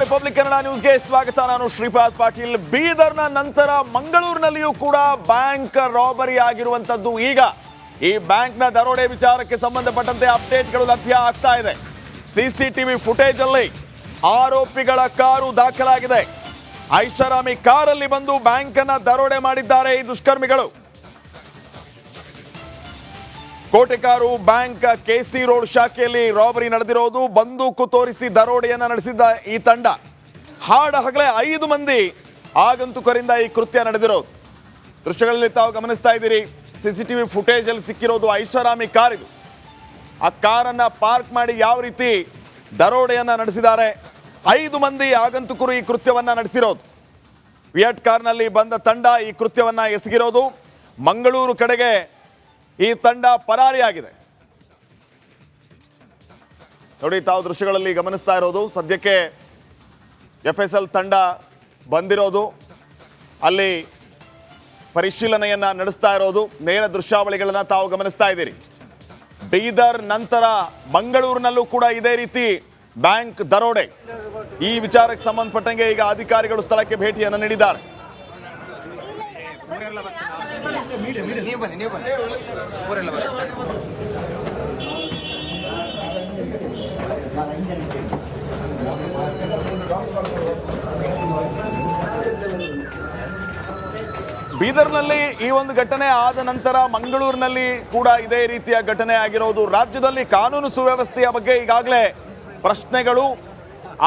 Republic Kannada ನ್ಯೂಸ್ಗೆ ಸ್ವಾಗತ. ನಾನು ಶ್ರೀಪಾದ್ ಪಾಟೀಲ್. ಬೀದರ್ನ ನಂತರ ಮಂಗಳೂರಿನಲ್ಲಿಯೂ ಕೂಡ ಬ್ಯಾಂಕ್ ರಾಬರಿ ಆಗಿರುವಂತದ್ದು. ಈಗ ಈ ಬ್ಯಾಂಕ್ನ ದರೋಡೆ ವಿಚಾರಕ್ಕೆ ಸಂಬಂಧಪಟ್ಟಂತೆ ಅಪ್ಡೇಟ್ಗಳು ಲಭ್ಯ ಆಗ್ತಾ ಇದೆ. ಸಿಸಿಟಿವಿ ಫುಟೇಜ್ ಅಲ್ಲಿ ಆರೋಪಿಗಳ ಕಾರು ದಾಖಲಾಗಿದೆ. ಐಷಾರಾಮಿ ಕಾರಲ್ಲಿ ಬಂದು ಬ್ಯಾಂಕ್ ಅನ್ನ ದರೋಡೆ ಮಾಡಿದ್ದಾರೆ ಈ ದುಷ್ಕರ್ಮಿಗಳು. ಕೋಟೆಕಾರು ಬ್ಯಾಂಕ್ ಕೆಸಿ ರೋಡ್ ಶಾಖೆಯಲ್ಲಿ ರಾಬರಿ ನಡೆದಿರೋದು. ಬಂದೂಕು ತೋರಿಸಿ ದರೋಡೆಯನ್ನ ನಡೆಸಿದ್ದ ಈ ತಂಡ ಹಾಡ ಹಗಲೇ 5 ಮಂದಿ ಆಗಂತುಕರಿಂದ ಈ ಕೃತ್ಯ ನಡೆದಿರೋದು. ದೃಶ್ಯಗಳಲ್ಲಿ ತಾವು ಗಮನಿಸ್ತಾ ಇದ್ದೀರಿ. ಸಿಸಿಟಿವಿ ಫುಟೇಜ್ ಅಲ್ಲಿ ಸಿಕ್ಕಿರೋದು ಐಷಾರಾಮಿ ಕಾರ್. ಇದು ಆ ಕಾರನ್ನ ಪಾರ್ಕ್ ಮಾಡಿ ಯಾವ ರೀತಿ ದರೋಡೆಯನ್ನ ನಡೆಸಿದ್ದಾರೆ. 5 ಮಂದಿ ಆಗಂತುಕರು ಈ ಕೃತ್ಯವನ್ನ ನಡೆಸಿರೋದು. ವಿಯಟ್ ಕಾರ್ನಲ್ಲಿ ಬಂದ ತಂಡ ಈ ಕೃತ್ಯವನ್ನ ಎಸಗಿರೋದು. ಮಂಗಳೂರು ಕಡೆಗೆ ಈ ತಂಡ ಪರಾರಿಯಾಗಿದೆ. ನೋಡಿ, ತಾವು ದೃಶ್ಯಗಳಲ್ಲಿ ಗಮನಿಸ್ತಾ ಇರೋದು ಸದ್ಯಕ್ಕೆ FSL ತಂಡ ಬಂದಿರೋದು, ಅಲ್ಲಿ ಪರಿಶೀಲನೆಯನ್ನ ನಡೆಸ್ತಾ ಇರೋದು. ನೇರ ದೃಶ್ಯಾವಳಿಗಳನ್ನ ತಾವು ಗಮನಿಸ್ತಾ ಇದ್ದೀರಿ. ಬೀದರ್ ನಂತರ ಮಂಗಳೂರಿನಲ್ಲೂ ಕೂಡ ಇದೇ ರೀತಿ ಬ್ಯಾಂಕ್ ದರೋಡೆ. ಈ ವಿಚಾರಕ್ಕೆ ಸಂಬಂಧಪಟ್ಟಂಗೆ ಈಗ ಅಧಿಕಾರಿಗಳು ಸ್ಥಳಕ್ಕೆ ಭೇಟಿಯನ್ನು ನೀಡಿದ್ದಾರೆ. ಬೀದರ್ನಲ್ಲಿ ಈ ಒಂದು ಘಟನೆ ಆದ ನಂತರ ಮಂಗಳೂರಿನಲ್ಲಿ ಕೂಡ ಇದೇ ರೀತಿಯ ಘಟನೆ ಆಗಿರೋದು. ರಾಜ್ಯದಲ್ಲಿ ಕಾನೂನು ಸುವ್ಯವಸ್ಥೆಯ ಬಗ್ಗೆ ಈಗಾಗಲೇ ಪ್ರಶ್ನೆಗಳು,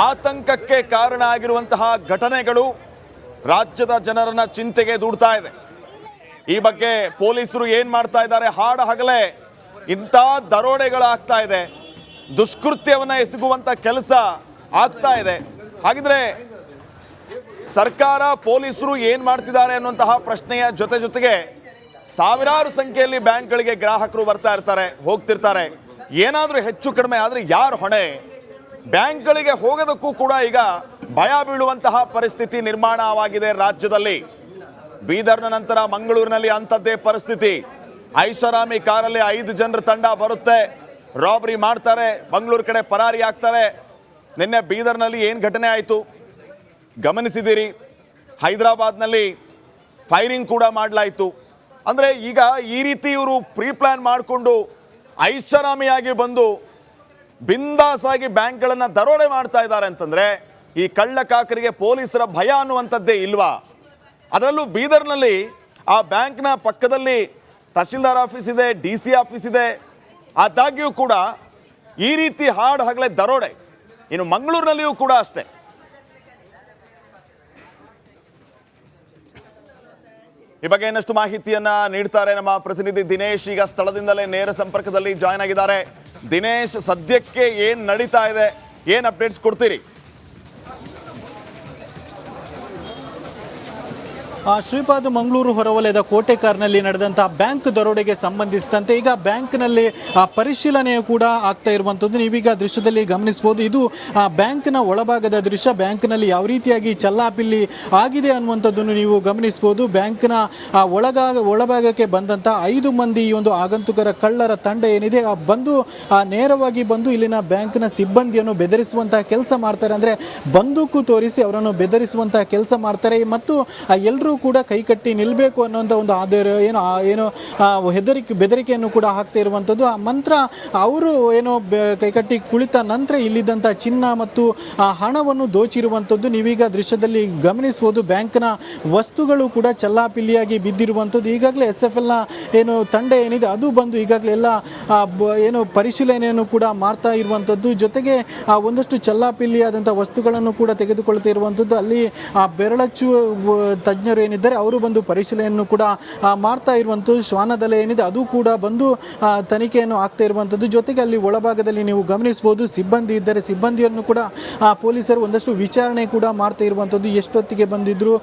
ಆತಂಕಕ್ಕೆ ಕಾರಣ ಆಗಿರುವಂತಹ ಘಟನೆಗಳು ರಾಜ್ಯದ ಜನರನ್ನ ಚಿಂತೆಗೆ ದೂಡ್ತಾ ಇದೆ. ಈ ಬಗ್ಗೆ ಪೊಲೀಸರು ಏನ್ ಮಾಡ್ತಾ ಇದ್ದಾರೆ? ಹಾಡ ಹಗಲೇ ಇಂಥ ದರೋಡೆಗಳಾಗ್ತಾ ಇದೆ, ದುಷ್ಕೃತ್ಯವನ್ನ ಎಸಗುವಂತ ಕೆಲಸ ಆಗ್ತಾ ಇದೆ. ಹಾಗಿದ್ರೆ ಸರ್ಕಾರ, ಪೊಲೀಸರು ಏನ್ ಮಾಡ್ತಿದ್ದಾರೆ ಅನ್ನುವಂತಹ ಪ್ರಶ್ನೆಯ ಜೊತೆಗೆ ಸಾವಿರಾರು ಸಂಖ್ಯೆಯಲ್ಲಿ ಬ್ಯಾಂಕ್ಗಳಿಗೆ ಗ್ರಾಹಕರು ಬರ್ತಾ ಇರ್ತಾರೆ, ಹೋಗ್ತಿರ್ತಾರೆ. ಏನಾದರೂ ಹೆಚ್ಚು ಕಡಿಮೆ ಆದರೆ ಯಾರು ಹೊಣೆ? ಬ್ಯಾಂಕ್ಗಳಿಗೆ ಹೋಗೋದಕ್ಕೂ ಕೂಡ ಈಗ ಭಯ ಬೀಳುವಂತಹ ಪರಿಸ್ಥಿತಿ ನಿರ್ಮಾಣವಾಗಿದೆ ರಾಜ್ಯದಲ್ಲಿ. ಬೀದರ್ನ ನಂತರ ಮಂಗಳೂರಿನಲ್ಲಿ ಅಂಥದ್ದೇ ಪರಿಸ್ಥಿತಿ. ಐಷಾರಾಮಿ ಕಾರಲ್ಲಿ 5 ಜನರ ತಂಡ ಬರುತ್ತೆ, ರಾಬರಿ ಮಾಡ್ತಾರೆ, ಮಂಗಳೂರು ಕಡೆ ಪರಾರಿ ಆಗ್ತಾರೆ. ನಿನ್ನೆ ಬೀದರ್ನಲ್ಲಿ ಏನು ಘಟನೆ ಆಯಿತು ಗಮನಿಸಿದ್ದೀರಿ. ಹೈದರಾಬಾದ್ನಲ್ಲಿ ಫೈರಿಂಗ್ ಕೂಡ ಮಾಡಲಾಯಿತು. ಅಂದರೆ ಈಗ ಈ ರೀತಿ ಇವರು ಪ್ರೀ ಪ್ಲಾನ್ ಮಾಡಿಕೊಂಡು ಐಷಾರಾಮಿಯಾಗಿ ಬಂದು ಬಿಂದಾಸ್ ಆಗಿ ಬ್ಯಾಂಕ್ಗಳನ್ನು ದರೋಡೆ ಮಾಡ್ತಾ ಇದ್ದಾರೆ ಅಂತಂದರೆ ಈ ಕಳ್ಳಕಾಕರಿಗೆ ಪೊಲೀಸರ ಭಯ ಅನ್ನುವಂಥದ್ದೇ ಇಲ್ವಾ? ಅದರಲ್ಲೂ ಬೀದರ್ನಲ್ಲಿ ಆ ಬ್ಯಾಂಕ್ನ ಪಕ್ಕದಲ್ಲಿ ತಹಶೀಲ್ದಾರ್ ಆಫೀಸ್ ಇದೆ, DC ಆಫೀಸ್ ಇದೆ. ಆದಾಗ್ಯೂ ಕೂಡ ಈ ರೀತಿ ಹಾಡು ಹಗಲೇ ದರೋಡೆ. ಇನ್ನು ಮಂಗಳೂರಿನಲ್ಲಿಯೂ ಕೂಡ ಅಷ್ಟೇ. ಈ ಬಗ್ಗೆ ಇನ್ನಷ್ಟು ಮಾಹಿತಿಯನ್ನ ನೀಡ್ತಾರೆ ನಮ್ಮ ಪ್ರತಿನಿಧಿ ದಿನೇಶ್. ಈಗ ಸ್ಥಳದಿಂದಲೇ ನೇರ ಸಂಪರ್ಕದಲ್ಲಿ ಜಾಯ್ನ್ ಆಗಿದ್ದಾರೆ. ದಿನೇಶ್, ಸದ್ಯಕ್ಕೆ ಏನ್ ನಡೀತಾ ಇದೆ, ಏನ್ ಅಪ್ಡೇಟ್ಸ್ ಕೊಡ್ತೀರಿ? ಶ್ರೀಪಾದ್, ಮಂಗಳೂರು ಹೊರವಲಯದ ಕೋಟೆಕಾರ್ನಲ್ಲಿ ನಡೆದಂತಹ ಬ್ಯಾಂಕ್ ದರೋಡೆಗೆ ಸಂಬಂಧಿಸಿದಂತೆ ಈಗ ಬ್ಯಾಂಕ್ನಲ್ಲಿ ಪರಿಶೀಲನೆಯು ಕೂಡ ಆಗ್ತಾ ಇರುವಂಥದ್ದು ನೀವೀಗ ದೃಶ್ಯದಲ್ಲಿ ಗಮನಿಸಬಹುದು. ಇದು ಬ್ಯಾಂಕ್ನ ಒಳಭಾಗದ ದೃಶ್ಯ. ಬ್ಯಾಂಕ್ನಲ್ಲಿ ಯಾವ ರೀತಿಯಾಗಿ ಚಲ್ಲಾಪಿಲ್ಲಿ ಆಗಿದೆ ಅನ್ನುವಂಥದ್ದನ್ನು ನೀವು ಗಮನಿಸಬಹುದು. ಬ್ಯಾಂಕ್ನ ಒಳಭಾಗಕ್ಕೆ ಬಂದಂಥ 5 ಮಂದಿ ಈ ಒಂದು ಆಗಂತುಕರ ಕಳ್ಳರ ತಂಡ ಏನಿದೆ ಬಂದು ನೇರವಾಗಿ ಬಂದು ಇಲ್ಲಿನ ಬ್ಯಾಂಕ್ನ ಸಿಬ್ಬಂದಿಯನ್ನು ಬೆದರಿಸುವಂತಹ ಕೆಲಸ ಮಾಡ್ತಾರೆ. ಅಂದರೆ ಬಂದೂಕು ತೋರಿಸಿ ಅವರನ್ನು ಬೆದರಿಸುವಂತಹ ಕೆಲಸ ಮಾಡ್ತಾರೆ. ಮತ್ತು ಎಲ್ಲರೂ ಕೂಡ ಕೈಕಟ್ಟಿ ನಿಲ್ಲಬೇಕು ಅನ್ನೋಂಥ ಒಂದು ಏನು ಬೆದರಿಕೆಯನ್ನು ಕೂಡ ಹಾಕ್ತಾ ಇರುವಂಥದ್ದು. ಆ ಮಂತ್ರ ಅವರು ಏನೋ ಕೈಕಟ್ಟಿ ಕುಳಿತ ನಂತರ ಇಲ್ಲಿದ್ದಂಥ ಚಿನ್ನ ಮತ್ತು ಹಣವನ್ನು ದೋಚಿರುವಂಥದ್ದು ನೀವೀಗ ದೃಶ್ಯದಲ್ಲಿ ಗಮನಿಸಬಹುದು. ಬ್ಯಾಂಕ್ನ ವಸ್ತುಗಳು ಕೂಡ ಚಲ್ಲಾಪಿಲ್ಲಿಯಾಗಿ ಬಿದ್ದಿರುವಂಥದ್ದು. ಈಗಾಗಲೇ SFLನ ಏನು ತಂಡ ಏನಿದೆ ಅದು ಬಂದು ಈಗಾಗಲೇ ಎಲ್ಲ ಏನು ಪರಿಶೀಲನೆಯನ್ನು ಕೂಡ ಮಾಡ್ತಾ ಇರುವಂಥದ್ದು. ಜೊತೆಗೆ ಒಂದಷ್ಟು ಚಲ್ಲಾಪಿಲ್ಲಿಯಾದಂಥ ವಸ್ತುಗಳನ್ನು ಕೂಡ ತೆಗೆದುಕೊಳ್ತಾ ಇರುವಂಥದ್ದು. ಅಲ್ಲಿ ಬೆರಳಚ್ಚು ತಜ್ಞರು ಏನಿದ್ದಾರೆ ಅವರು ಬಂದು ಪರಿಶೀಲನೆಯನ್ನು ಕೂಡ ಮಾಡ್ತಾ ಇರುವಂಥದ್ದು. ಶ್ವಾನದಲೆ ಏನಿದೆ ಅದು ಕೂಡ ಬಂದು ತನಿಖೆಯನ್ನು ಆಗ್ತಾ ಇರುವಂಥದ್ದು. ಜೊತೆಗೆ ಅಲ್ಲಿ ಒಳಭಾಗದಲ್ಲಿ ನೀವು ಗಮನಿಸಬಹುದು ಸಿಬ್ಬಂದಿ ಇದ್ದಾರೆ. ಸಿಬ್ಬಂದಿಯನ್ನು ಕೂಡ ಪೊಲೀಸರು ಒಂದಷ್ಟು ವಿಚಾರಣೆ ಕೂಡ ಮಾಡ್ತಾ ಇರುವಂಥದ್ದು. ಎಷ್ಟೊತ್ತಿಗೆ ಬಂದಿದ್ರು,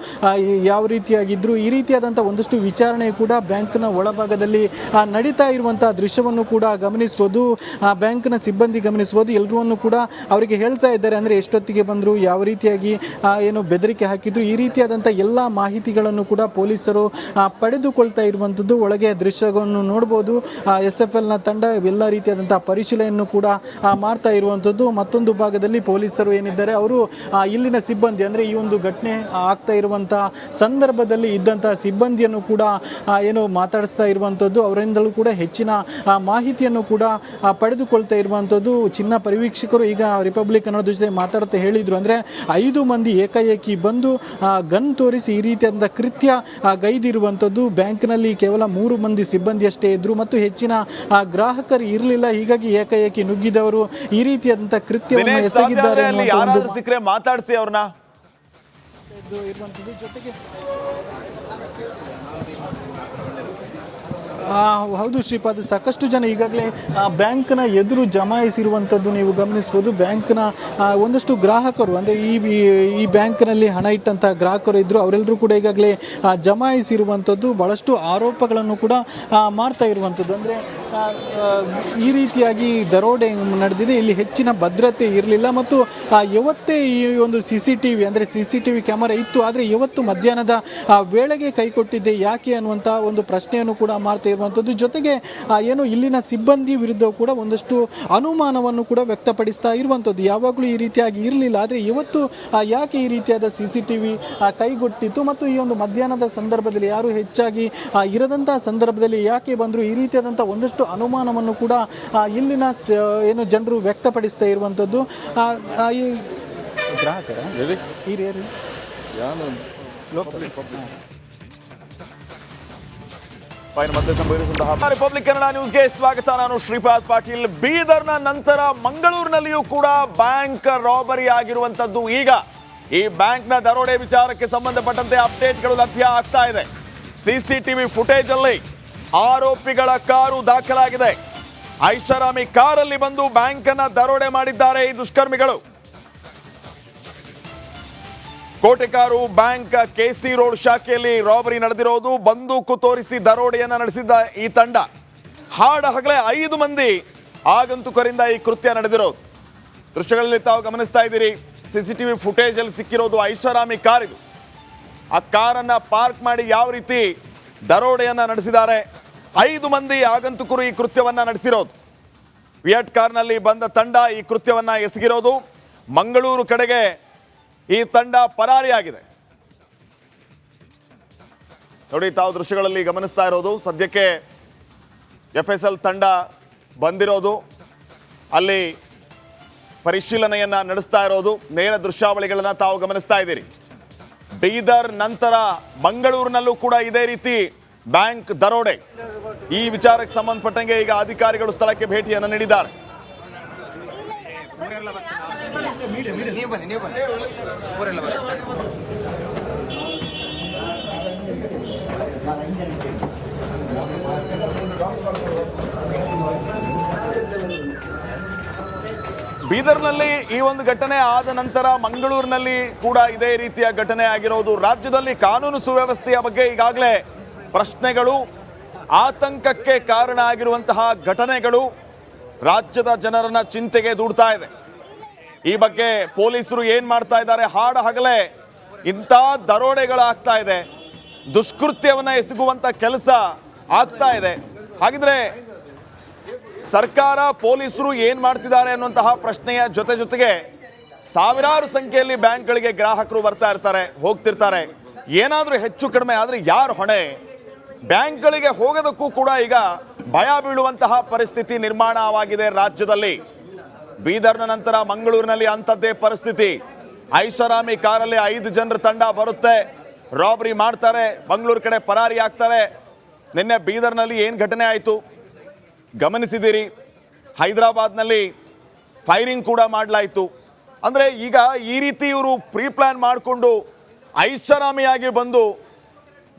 ಯಾವ ರೀತಿಯಾಗಿದ್ರು, ಈ ರೀತಿಯಾದಂಥ ಒಂದಷ್ಟು ವಿಚಾರಣೆ ಕೂಡ ಬ್ಯಾಂಕ್ನ ಒಳಭಾಗದಲ್ಲಿ ನಡೀತಾ ಇರುವಂಥ ದೃಶ್ಯವನ್ನು ಕೂಡ ಗಮನಿಸಬಹುದು. ಬ್ಯಾಂಕ್ನ ಸಿಬ್ಬಂದಿ ಗಮನಿಸಬಹುದು. ಎಲ್ಲರೂ ಕೂಡ ಅವರಿಗೆ ಹೇಳ್ತಾ ಇದ್ದಾರೆ ಅಂದರೆ ಎಷ್ಟೊತ್ತಿಗೆ ಬಂದರು, ಯಾವ ರೀತಿಯಾಗಿ ಏನು ಬೆದರಿಕೆ ಹಾಕಿದ್ರು, ಈ ರೀತಿಯಾದಂಥ ಎಲ್ಲ ಮಾಹಿತಿ ಮಾಹಿತಿಗಳನ್ನು ಕೂಡ ಪೊಲೀಸರು ಪಡೆದುಕೊಳ್ತಾ ಇರುವಂಥದ್ದು. ಒಳಗೆ ದೃಶ್ಯವನ್ನು ನೋಡ್ಬೋದು. SFLನ ತಂಡ ಎಲ್ಲ ರೀತಿಯಾದಂಥ ಪರಿಶೀಲನೆಯನ್ನು ಕೂಡ ಮಾಡ್ತಾ ಇರುವಂಥದ್ದು. ಮತ್ತೊಂದು ಭಾಗದಲ್ಲಿ ಪೊಲೀಸರು ಏನಿದ್ದಾರೆ ಅವರು ಇಲ್ಲಿನ ಸಿಬ್ಬಂದಿ ಅಂದರೆ ಈ ಒಂದು ಘಟನೆ ಆಗ್ತಾ ಇರುವಂಥ ಸಂದರ್ಭದಲ್ಲಿ ಇದ್ದಂಥ ಸಿಬ್ಬಂದಿಯನ್ನು ಕೂಡ ಏನು ಮಾತಾಡಿಸ್ತಾ ಇರುವಂಥದ್ದು. ಅವರಿಂದಲೂ ಕೂಡ ಹೆಚ್ಚಿನ ಮಾಹಿತಿಯನ್ನು ಕೂಡ ಪಡೆದುಕೊಳ್ತಾ ಇರುವಂಥದ್ದು. ಚಿನ್ನ ಪರಿವೀಕ್ಷಕರು ಈಗ ರಿಪಬ್ಲಿಕ್ ಅನ್ನೋದ್ರ ಜೊತೆ ಮಾತಾಡ್ತಾ ಹೇಳಿದರು ಅಂದರೆ 5 ಮಂದಿ ಏಕಾಏಕಿ ಬಂದು ಗನ್ ತೋರಿಸಿ ಈ ರೀತಿಯಾದ ಕೃತ್ಯ ಗೈದಿರುವಂಥದ್ದು. ಬ್ಯಾಂಕ್ನಲ್ಲಿ ಕೇವಲ 3 ಮಂದಿ ಸಿಬ್ಬಂದಿಯಷ್ಟೇ ಇದ್ದರು ಮತ್ತು ಹೆಚ್ಚಿನ ಗ್ರಾಹಕರು ಇರಲಿಲ್ಲ. ಹೀಗಾಗಿ ಏಕಾಏಕಿ ನುಗ್ಗಿದವರು ಈ ರೀತಿಯಾದಂಥ ಕೃತ್ಯವನ್ನು ಎಸಗಿದ್ದಾರೆ ಸಿಕ್ಕರೆ ಮಾತಾಡಿಸಿ ಅವ್ರನ್ನ ಇರುವಂಥದ್ದು. ಜೊತೆಗೆ ಹೌದು ಶ್ರೀಪಾದ್, ಸಾಕಷ್ಟು ಜನ ಈಗಾಗಲೇ ಬ್ಯಾಂಕ್ನ ಎದುರು ಜಮಾಯಿಸಿರುವಂಥದ್ದು ನೀವು ಗಮನಿಸ್ಬೋದು. ಬ್ಯಾಂಕ್ನ ಒಂದಷ್ಟು ಗ್ರಾಹಕರು ಅಂದರೆ ಈ ಬ್ಯಾಂಕ್ನಲ್ಲಿ ಹಣ ಇಟ್ಟಂಥ ಗ್ರಾಹಕರು ಇದ್ದರು, ಅವರೆಲ್ಲರೂ ಕೂಡ ಈಗಾಗಲೇ ಜಮಾಯಿಸಿರುವಂಥದ್ದು. ಭಾಳಷ್ಟು ಆರೋಪಗಳನ್ನು ಕೂಡ ಮಾಡ್ತಾ ಇರುವಂಥದ್ದು. ಅಂದರೆ ಈ ರೀತಿಯಾಗಿ ದರೋಡೆ ನಡೆದಿದೆ, ಇಲ್ಲಿ ಹೆಚ್ಚಿನ ಭದ್ರತೆ ಇರಲಿಲ್ಲ ಮತ್ತು ಯಾವತ್ತೇ ಈ ಒಂದು CCTV ಅಂದರೆ CCTV ಕ್ಯಾಮರಾ ಇತ್ತು, ಆದರೆ ಇವತ್ತು ಮಧ್ಯಾಹ್ನದ ವೇಳೆಗೆ ಕೈಕೊಟ್ಟಿದ್ದೆ ಯಾಕೆ ಅನ್ನುವಂಥ ಒಂದು ಪ್ರಶ್ನೆಯನ್ನು ಕೂಡ ಮಾಡ್ತಾ ಇರುವಂಥದ್ದು. ಜೊತೆಗೆ ಏನು ಇಲ್ಲಿನ ಸಿಬ್ಬಂದಿ ವಿರುದ್ಧ ಕೂಡ ಒಂದಷ್ಟು ಅನುಮಾನವನ್ನು ಕೂಡ ವ್ಯಕ್ತಪಡಿಸ್ತಾ ಇರುವಂಥದ್ದು. ಯಾವಾಗಲೂ ಈ ರೀತಿಯಾಗಿ ಇರಲಿಲ್ಲ, ಆದರೆ ಇವತ್ತು ಯಾಕೆ ಈ ರೀತಿಯಾದ CCTV ಕೈಗೊಟ್ಟಿತ್ತು ಮತ್ತು ಈ ಒಂದು ಮಧ್ಯಾಹ್ನದ ಸಂದರ್ಭದಲ್ಲಿ ಯಾರು ಹೆಚ್ಚಾಗಿ ಇರದಂಥ ಸಂದರ್ಭದಲ್ಲಿ ಯಾಕೆ ಬಂದರು, ಈ ರೀತಿಯಾದಂಥ ಒಂದಷ್ಟು ಅನುಮಾನವನ್ನು ಕೂಡ ಇಲ್ಲಿನ ಏನು ಜನರು ವ್ಯಕ್ತಪಡಿಸ್ತಾ ಇರುವಂಥದ್ದು. ಈ ಗ್ರಾಹಕರ ಮತ್ತೆ ಸಂಭವಿಸಿದಂತಹ ರಿಪಬ್ಲಿಕ್ ಕನ್ನಡ ನ್ಯೂಸ್ಗೆ ಸ್ವಾಗತ. ನಾನು ಶ್ರೀಪಾದ್ ಪಾಟೀಲ್. ಬೀದರ್ನ ನಂತರ ಮಂಗಳೂರಿನಲ್ಲಿಯೂ ಕೂಡ ಬ್ಯಾಂಕ್ ರಾಬರಿ ಆಗಿರುವಂತದ್ದು. ಈಗ ಈ ಬ್ಯಾಂಕ್ನ ದರೋಡೆ ವಿಚಾರಕ್ಕೆ ಸಂಬಂಧಪಟ್ಟಂತೆ ಅಪ್ಡೇಟ್ಗಳು ಲಭ್ಯ ಆಗ್ತಾ ಇದೆ. CCTV ಫುಟೇಜ್ ಅಲ್ಲಿ ಆರೋಪಿಗಳ ಕಾರು ದಾಖಲಾಗಿದೆ. ಐಷಾರಾಮಿ ಕಾರಲ್ಲಿ ಬಂದು ಬ್ಯಾಂಕ್ ಅನ್ನ ದರೋಡೆ ಮಾಡಿದ್ದಾರೆ ಈ ದುಷ್ಕರ್ಮಿಗಳು. ಕೋಟೆಕಾರು ಬ್ಯಾಂಕ್ KC ರೋಡ್ ಶಾಖೆಯಲ್ಲಿ ರಾಬರಿ ನಡೆದಿರೋದು. ಬಂದೂಕು ತೋರಿಸಿ ದರೋಡೆಯನ್ನ ನಡೆಸಿದ್ದ ಈ ತಂಡ ಹಾಡ ಹಗಲೇ 5 ಮಂದಿ ಆಗಂತುಕರಿಂದ ಈ ಕೃತ್ಯ ನಡೆದಿರೋದು. ದೃಶ್ಯಗಳಲ್ಲಿ ತಾವು ಗಮನಿಸ್ತಾ ಇದ್ದೀರಿ. CCTV ಫುಟೇಜ್ ಅಲ್ಲಿ ಸಿಕ್ಕಿರೋದು ಐಷಾರಾಮಿ ಕಾರ್. ಇದು ಆ ಕಾರನ್ನ ಪಾರ್ಕ್ ಮಾಡಿ ಯಾವ ರೀತಿ ದರೋಡೆಯನ್ನ ನಡೆಸಿದ್ದಾರೆ. 5 ಮಂದಿ ಆಗಂತುಕರು ಈ ಕೃತ್ಯವನ್ನ ನಡೆಸಿರೋದು. ವಿಯಟ್ ಕಾರ್ನಲ್ಲಿ ಬಂದ ತಂಡ ಈ ಕೃತ್ಯವನ್ನ ಎಸಗಿರೋದು. ಮಂಗಳೂರು ಕಡೆಗೆ ಈ ತಂಡ ಪರಾರಿಯಾಗಿದೆ. ನೋಡಿ, ತಾವು ದೃಶ್ಯಗಳಲ್ಲಿ ಗಮನಿಸ್ತಾ ಇರೋದು ಸದ್ಯಕ್ಕೆ FSL ತಂಡ ಬಂದಿರೋದು, ಅಲ್ಲಿ ಪರಿಶೀಲನೆಯನ್ನ ನಡೆಸ್ತಾ ಇರೋದು. ನೇರ ದೃಶ್ಯಾವಳಿಗಳನ್ನ ತಾವು ಗಮನಿಸ್ತಾ ಇದ್ದೀರಿ. ಬೀದರ್ ನಂತರ ಮಂಗಳೂರಿನಲ್ಲೂ ಕೂಡ ಇದೇ ರೀತಿ ಬ್ಯಾಂಕ್ ದರೋಡೆ. ಈ ವಿಚಾರಕ್ಕೆ ಸಂಬಂಧಪಟ್ಟಂಗೆ ಈಗ ಅಧಿಕಾರಿಗಳು ಸ್ಥಳಕ್ಕೆ ಭೇಟಿಯನ್ನು ನೀಡಿದ್ದಾರೆ. ಬೀದರ್ನಲ್ಲಿ ಈ ಒಂದು ಘಟನೆ ಆದ ನಂತರ ಮಂಗಳೂರಿನಲ್ಲಿ ಕೂಡ ಇದೇ ರೀತಿಯ ಘಟನೆ ಆಗಿರೋದು. ರಾಜ್ಯದಲ್ಲಿ ಕಾನೂನು ಸುವ್ಯವಸ್ಥೆಯ ಬಗ್ಗೆ ಈಗಾಗಲೇ ಪ್ರಶ್ನೆಗಳು, ಆತಂಕಕ್ಕೆ ಕಾರಣ ಆಗಿರುವಂತಹ ಘಟನೆಗಳು ರಾಜ್ಯದ ಜನರನ್ನ ಚಿಂತೆಗೆ ದೂಡ್ತಾ ಇದೆ. ಈ ಬಗ್ಗೆ ಪೊಲೀಸರು ಏನ್ ಮಾಡ್ತಾ ಇದ್ದಾರೆ? ಹಾಡ ಹಗಲೇ ಇಂಥ ದರೋಡೆಗಳಾಗ್ತಾ ಇದೆ, ದುಷ್ಕೃತ್ಯವನ್ನ ಎಸಗುವಂತ ಕೆಲಸ ಆಗ್ತಾ ಇದೆ. ಹಾಗಿದ್ರೆ ಸರ್ಕಾರ, ಪೊಲೀಸರು ಏನ್ ಮಾಡ್ತಿದ್ದಾರೆ ಅನ್ನುವಂತಹ ಪ್ರಶ್ನೆಯ ಜೊತೆಗೆ ಸಾವಿರಾರು ಸಂಖ್ಯೆಯಲ್ಲಿ ಬ್ಯಾಂಕ್ಗಳಿಗೆ ಗ್ರಾಹಕರು ಬರ್ತಾ ಇರ್ತಾರೆ, ಹೋಗ್ತಿರ್ತಾರೆ. ಏನಾದರೂ ಹೆಚ್ಚು ಕಡಿಮೆ ಆದರೆ ಯಾರು ಹೊಣೆ? ಬ್ಯಾಂಕ್ಗಳಿಗೆ ಹೋಗೋದಕ್ಕೂ ಕೂಡ ಈಗ ಭಯ ಬೀಳುವಂತಹ ಪರಿಸ್ಥಿತಿ ನಿರ್ಮಾಣವಾಗಿದೆ ರಾಜ್ಯದಲ್ಲಿ. ಬೀದರ್ನ ನಂತರ ಮಂಗಳೂರಿನಲ್ಲಿ ಅಂಥದ್ದೇ ಪರಿಸ್ಥಿತಿ. ಐಷಾರಾಮಿ ಕಾರಲ್ಲಿ 5 ಜನರ ತಂಡ ಬರುತ್ತೆ, ರಾಬರಿ ಮಾಡ್ತಾರೆ, ಮಂಗಳೂರು ಕಡೆ ಪರಾರಿ ಆಗ್ತಾರೆ. ನಿನ್ನೆ ಬೀದರ್ನಲ್ಲಿ ಏನು ಘಟನೆ ಆಯಿತು ಗಮನಿಸಿದ್ದೀರಿ. ಹೈದರಾಬಾದ್ನಲ್ಲಿ ಫೈರಿಂಗ್ ಕೂಡ ಮಾಡಲಾಯಿತು. ಅಂದರೆ ಈಗ ಈ ರೀತಿ ಇವರು ಪ್ರೀ ಪ್ಲಾನ್ ಮಾಡಿಕೊಂಡು ಐಷಾರಾಮಿಯಾಗಿ ಬಂದು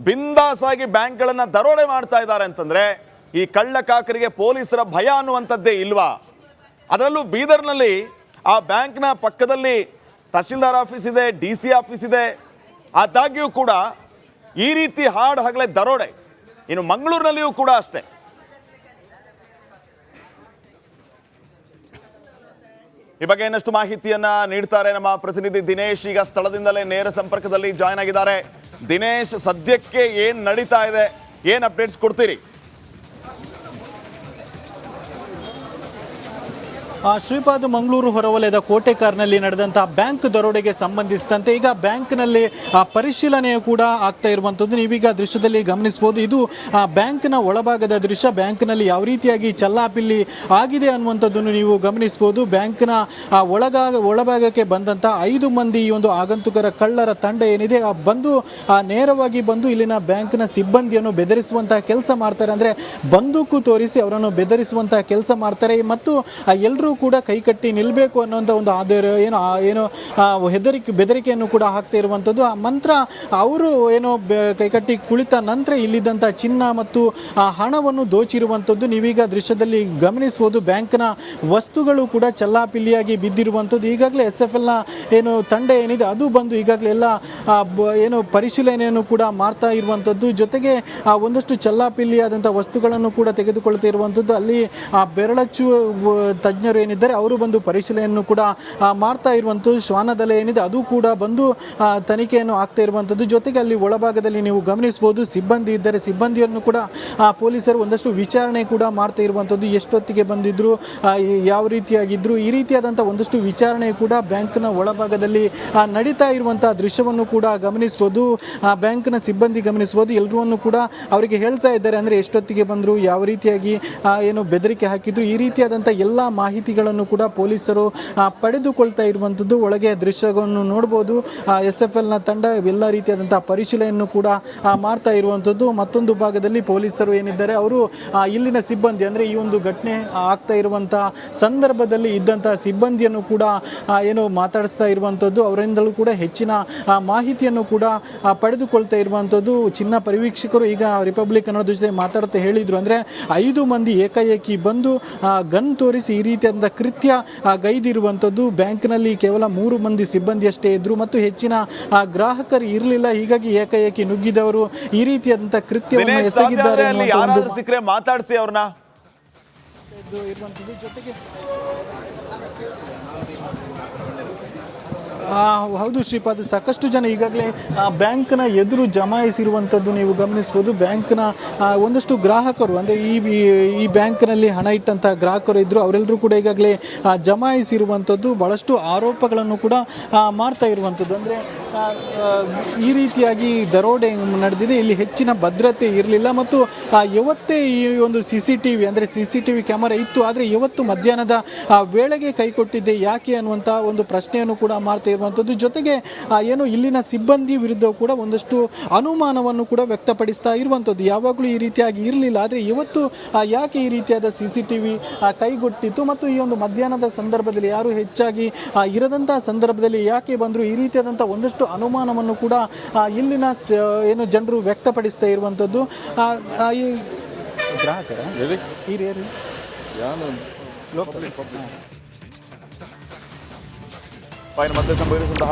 ಬಿಂದಾಸ್ ಆಗಿ ಬ್ಯಾಂಕ್ಗಳನ್ನು ದರೋಡೆ ಮಾಡ್ತಾ ಇದ್ದಾರೆ ಅಂತಂದರೆ ಈ ಕಳ್ಳಕಾಕರಿಗೆ ಪೊಲೀಸರ ಭಯ ಅನ್ನುವಂಥದ್ದೇ ಇಲ್ವಾ? ಅದರಲ್ಲೂ ಬೀದರ್ನಲ್ಲಿ ಆ ಬ್ಯಾಂಕ್ನ ಪಕ್ಕದಲ್ಲಿ ತಹಶೀಲ್ದಾರ್ ಆಫೀಸ್ ಇದೆ, DC ಆಫೀಸ್ ಇದೆ. ಆದಾಗ್ಯೂ ಕೂಡ ಈ ರೀತಿ ಹಾಡು ಹಗಲೇ ದರೋಡೆ. ಇನ್ನು ಮಂಗಳೂರಿನಲ್ಲಿಯೂ ಕೂಡ ಅಷ್ಟೇ. ಈ ಬಗ್ಗೆ ಇನ್ನಷ್ಟು ಮಾಹಿತಿಯನ್ನ ನೀಡ್ತಾರೆ ನಮ್ಮ ಪ್ರತಿನಿಧಿ ದಿನೇಶ್. ಈಗ ಸ್ಥಳದಿಂದಲೇ ನೇರ ಸಂಪರ್ಕದಲ್ಲಿ ಜಾಯ್ನ್ ಆಗಿದ್ದಾರೆ. ದಿನೇಶ್, ಸದ್ಯಕ್ಕೆ ಏನ್ ನಡೀತಾ ಇದೆ, ಏನ್ ಅಪ್ಡೇಟ್ಸ್ ಕೊಡ್ತೀರಿ? ಶ್ರೀಪಾದ್ ಮಂಗಳೂರು ಹೊರವಲಯದ ಕೋಟೆಕಾರ್ನಲ್ಲಿ ನಡೆದಂತಹ ಬ್ಯಾಂಕ್ ದರೋಡೆಗೆ ಸಂಬಂಧಿಸಿದಂತೆ ಈಗ ಬ್ಯಾಂಕ್ನಲ್ಲಿ ಪರಿಶೀಲನೆಯು ಕೂಡ ಆಗ್ತಾ ಇರುವಂಥದ್ದು ನೀವೀಗ ದೃಶ್ಯದಲ್ಲಿ ಗಮನಿಸಬಹುದು. ಇದು ಬ್ಯಾಂಕ್ನ ಒಳಭಾಗದ ದೃಶ್ಯ. ಬ್ಯಾಂಕ್ನಲ್ಲಿ ಯಾವ ರೀತಿಯಾಗಿ ಚಲ್ಲಾಪಿಲ್ಲಿ ಆಗಿದೆ ಅನ್ನುವಂಥದ್ದನ್ನು ನೀವು ಗಮನಿಸಬಹುದು. ಬ್ಯಾಂಕ್ನ ಒಳಭಾಗಕ್ಕೆ ಬಂದಂಥ 5 ಮಂದಿ ಈ ಒಂದು ಆಗಂತುಕರ ಕಳ್ಳರ ತಂಡ ಏನಿದೆ ಬಂದು ನೇರವಾಗಿ ಬಂದು ಇಲ್ಲಿನ ಬ್ಯಾಂಕ್ನ ಸಿಬ್ಬಂದಿಯನ್ನು ಬೆದರಿಸುವಂತಹ ಕೆಲಸ ಮಾಡ್ತಾರೆ. ಅಂದರೆ ಬಂದೂಕು ತೋರಿಸಿ ಅವರನ್ನು ಬೆದರಿಸುವಂತಹ ಕೆಲಸ ಮಾಡ್ತಾರೆ ಮತ್ತು ಎಲ್ಲರೂ ಕೂಡ ಕೈಕಟ್ಟಿ ನಿಲ್ಲಬೇಕು ಅನ್ನೋಂಥ ಒಂದು ಏನು ಬೆದರಿಕೆಯನ್ನು ಕೂಡ ಹಾಕ್ತಾ ಇರುವಂಥದ್ದು. ಆ ಮಂತ್ರ ಅವರು ಏನೋ ಕೈಕಟ್ಟಿ ಕುಳಿತ ನಂತರ ಇಲ್ಲಿದ್ದಂಥ ಚಿನ್ನ ಮತ್ತು ಹಣವನ್ನು ದೋಚಿರುವಂಥದ್ದು ನೀವೀಗ ದೃಶ್ಯದಲ್ಲಿ ಗಮನಿಸಬಹುದು. ಬ್ಯಾಂಕ್ನ ವಸ್ತುಗಳು ಕೂಡ ಚಲ್ಲಾಪಿಲ್ಲಿಯಾಗಿ ಬಿದ್ದಿರುವಂಥದ್ದು. ಈಗಾಗಲೇ SFLನ ಏನು ತಂಡ ಏನಿದೆ ಅದು ಬಂದು ಈಗಾಗಲೇ ಎಲ್ಲ ಏನು ಪರಿಶೀಲನೆಯನ್ನು ಕೂಡ ಮಾಡ್ತಾ ಇರುವಂಥದ್ದು. ಜೊತೆಗೆ ಒಂದಷ್ಟು ಚಲ್ಲಾಪಿಲ್ಲಿಯಾದಂಥ ವಸ್ತುಗಳನ್ನು ಕೂಡ ತೆಗೆದುಕೊಳ್ತಾ ಇರುವಂಥದ್ದು. ಅಲ್ಲಿ ಬೆರಳಚ್ಚು ತಜ್ಞರು ಏನಿದ್ದಾರೆ ಅವರು ಬಂದು ಪರಿಶೀಲನೆಯನ್ನು ಕೂಡ ಮಾಡ್ತಾ ಇರುವಂಥದ್ದು. ಶ್ವಾನದಲೆ ಏನಿದೆ ಅದು ಕೂಡ ಬಂದು ತನಿಖೆಯನ್ನು ಆಗ್ತಾ ಇರುವಂಥದ್ದು. ಜೊತೆಗೆ ಅಲ್ಲಿ ಒಳಭಾಗದಲ್ಲಿ ನೀವು ಗಮನಿಸಬಹುದು ಸಿಬ್ಬಂದಿ ಇದ್ದಾರೆ. ಸಿಬ್ಬಂದಿಯನ್ನು ಕೂಡ ಪೊಲೀಸರು ಒಂದಷ್ಟು ವಿಚಾರಣೆ ಕೂಡ ಮಾಡ್ತಾ ಇರುವಂಥದ್ದು. ಎಷ್ಟೊತ್ತಿಗೆ ಬಂದಿದ್ರು, ಯಾವ ರೀತಿಯಾಗಿದ್ರು, ಈ ರೀತಿಯಾದಂಥ ಒಂದಷ್ಟು ವಿಚಾರಣೆ ಕೂಡ ಬ್ಯಾಂಕ್ನ ಒಳಭಾಗದಲ್ಲಿ ನಡೀತಾ ಇರುವಂಥ ದೃಶ್ಯವನ್ನು ಕೂಡ ಗಮನಿಸಬಹುದು. ಬ್ಯಾಂಕ್ನ ಸಿಬ್ಬಂದಿ ಗಮನಿಸಬಹುದು. ಎಲ್ಲರನ್ನು ಕೂಡ ಅವರಿಗೆ ಹೇಳ್ತಾ ಇದ್ದಾರೆ, ಅಂದರೆ ಎಷ್ಟೊತ್ತಿಗೆ ಬಂದರು, ಯಾವ ರೀತಿಯಾಗಿ ಏನು ಬೆದರಿಕೆ ಹಾಕಿದ್ರು, ಈ ರೀತಿಯಾದಂಥ ಎಲ್ಲ ಮಾಹಿತಿಗಳನ್ನು ಕೂಡ ಪೊಲೀಸರು ಪಡೆದುಕೊಳ್ತಾ ಇರುವಂಥದ್ದು. ಒಳಗೆ ದೃಶ್ಯವನ್ನು ನೋಡ್ಬೋದು. SFLನ ತಂಡ ಎಲ್ಲ ರೀತಿಯಾದಂಥ ಪರಿಶೀಲನೆಯನ್ನು ಕೂಡ ಮಾಡ್ತಾ ಇರುವಂಥದ್ದು. ಮತ್ತೊಂದು ಭಾಗದಲ್ಲಿ ಪೊಲೀಸರು ಏನಿದ್ದಾರೆ ಅವರು ಇಲ್ಲಿನ ಸಿಬ್ಬಂದಿ, ಅಂದರೆ ಈ ಒಂದು ಘಟನೆ ಆಗ್ತಾ ಇರುವಂಥ ಸಂದರ್ಭದಲ್ಲಿ ಇದ್ದಂಥ ಸಿಬ್ಬಂದಿಯನ್ನು ಕೂಡ ಏನು ಮಾತಾಡಿಸ್ತಾ ಇರುವಂಥದ್ದು. ಅವರಿಂದಲೂ ಕೂಡ ಹೆಚ್ಚಿನ ಮಾಹಿತಿಯನ್ನು ಕೂಡ ಪಡೆದುಕೊಳ್ತಾ ಇರುವಂಥದ್ದು. ಚಿನ್ನ ಪರಿವೀಕ್ಷಕರು ಈಗ ರಿಪಬ್ಲಿಕ್ ಅನ್ನೋದ್ರ ಜೊತೆ ಮಾತಾಡ್ತಾ ಹೇಳಿದರು, ಅಂದರೆ 5 ಮಂದಿ ಏಕಾಏಕಿ ಬಂದು ಗನ್ ತೋರಿಸಿ ಈ ರೀತಿಯಾದ ಕೃತ್ಯ ಗೈದಿರುವಂಥದ್ದು. ಬ್ಯಾಂಕ್ನಲ್ಲಿ ಕೇವಲ 3 ಮಂದಿ ಸಿಬ್ಬಂದಿ ಅಷ್ಟೇ ಇದ್ದರು ಮತ್ತು ಹೆಚ್ಚಿನ ಗ್ರಾಹಕರು ಇರಲಿಲ್ಲ. ಹೀಗಾಗಿ ಏಕಾಏಕಿ ನುಗ್ಗಿದವರು ಈ ರೀತಿಯಾದಂಥ ಕೃತ್ಯವನ್ನು ಎಸಗಿದ್ದಾರೆ. ಮಾತಾಡಿಸಿ ಅವ್ರನ್ನ ಇರುವಂಥದ್ದು. ಜೊತೆಗೆ ಹೌದು ಶ್ರೀಪಾದ್, ಸಾಕಷ್ಟು ಜನ ಈಗಾಗಲೇ ಬ್ಯಾಂಕ್ನ ಎದುರು ಜಮಾಯಿಸಿರುವಂಥದ್ದು ನೀವು ಗಮನಿಸ್ಬೋದು. ಬ್ಯಾಂಕ್ನ ಒಂದಷ್ಟು ಗ್ರಾಹಕರು, ಅಂದರೆ ಈ ಬ್ಯಾಂಕ್ನಲ್ಲಿ ಹಣ ಇಟ್ಟಂಥ ಗ್ರಾಹಕರು ಇದ್ದರು, ಅವರೆಲ್ಲರೂ ಕೂಡ ಈಗಾಗಲೇ ಜಮಾಯಿಸಿರುವಂಥದ್ದು. ಭಾಳಷ್ಟು ಆರೋಪಗಳನ್ನು ಕೂಡ ಮಾಡ್ತಾ ಇರುವಂಥದ್ದು. ಅಂದರೆ ಈ ರೀತಿಯಾಗಿ ದರೋಡೆ ನಡೆದಿದೆ, ಇಲ್ಲಿ ಹೆಚ್ಚಿನ ಭದ್ರತೆ ಇರಲಿಲ್ಲ ಮತ್ತು ಯಾವತ್ತೇ ಈ ಒಂದು CCTV ಅಂದರೆ CCTV ಕ್ಯಾಮರಾ ಇತ್ತು, ಆದರೆ ಇವತ್ತು ಮಧ್ಯಾಹ್ನದ ವೇಳೆಗೆ ಕೈಕೊಟ್ಟಿದ್ದೆ ಯಾಕೆ ಅನ್ನುವಂಥ ಒಂದು ಪ್ರಶ್ನೆಯನ್ನು ಕೂಡ ಮಾಡ್ತಾ ಇರುವಂಥದ್ದು. ಜೊತೆಗೆ ಏನು ಇಲ್ಲಿನ ಸಿಬ್ಬಂದಿ ವಿರುದ್ಧ ಕೂಡ ಒಂದಷ್ಟು ಅನುಮಾನವನ್ನು ಕೂಡ ವ್ಯಕ್ತಪಡಿಸ್ತಾ ಇರುವಂಥದ್ದು. ಯಾವಾಗಲೂ ಈ ರೀತಿಯಾಗಿ ಇರಲಿಲ್ಲ, ಆದರೆ ಇವತ್ತು ಯಾಕೆ ಈ ರೀತಿಯಾದ CCTV ಕೈಗೊಟ್ಟಿತ್ತು ಮತ್ತು ಈ ಒಂದು ಮಧ್ಯಾಹ್ನದ ಸಂದರ್ಭದಲ್ಲಿ ಯಾರು ಹೆಚ್ಚಾಗಿ ಇರದಂಥ ಸಂದರ್ಭದಲ್ಲಿ ಯಾಕೆ ಬಂದರು, ಈ ರೀತಿಯಾದಂಥ ಒಂದಷ್ಟು ಅನುಮಾನವನ್ನು ಕೂಡ ಇಲ್ಲಿನ ಏನು ಜನರು ವ್ಯಕ್ತಪಡಿಸ್ತಾ ಇರುವಂಥದ್ದು. ಈ ಗ್ರಾಹಕರ ಹಿರಿಯರು ಮಧ್ಯೆ ಸಂಭವಿಸಿದಂತಹ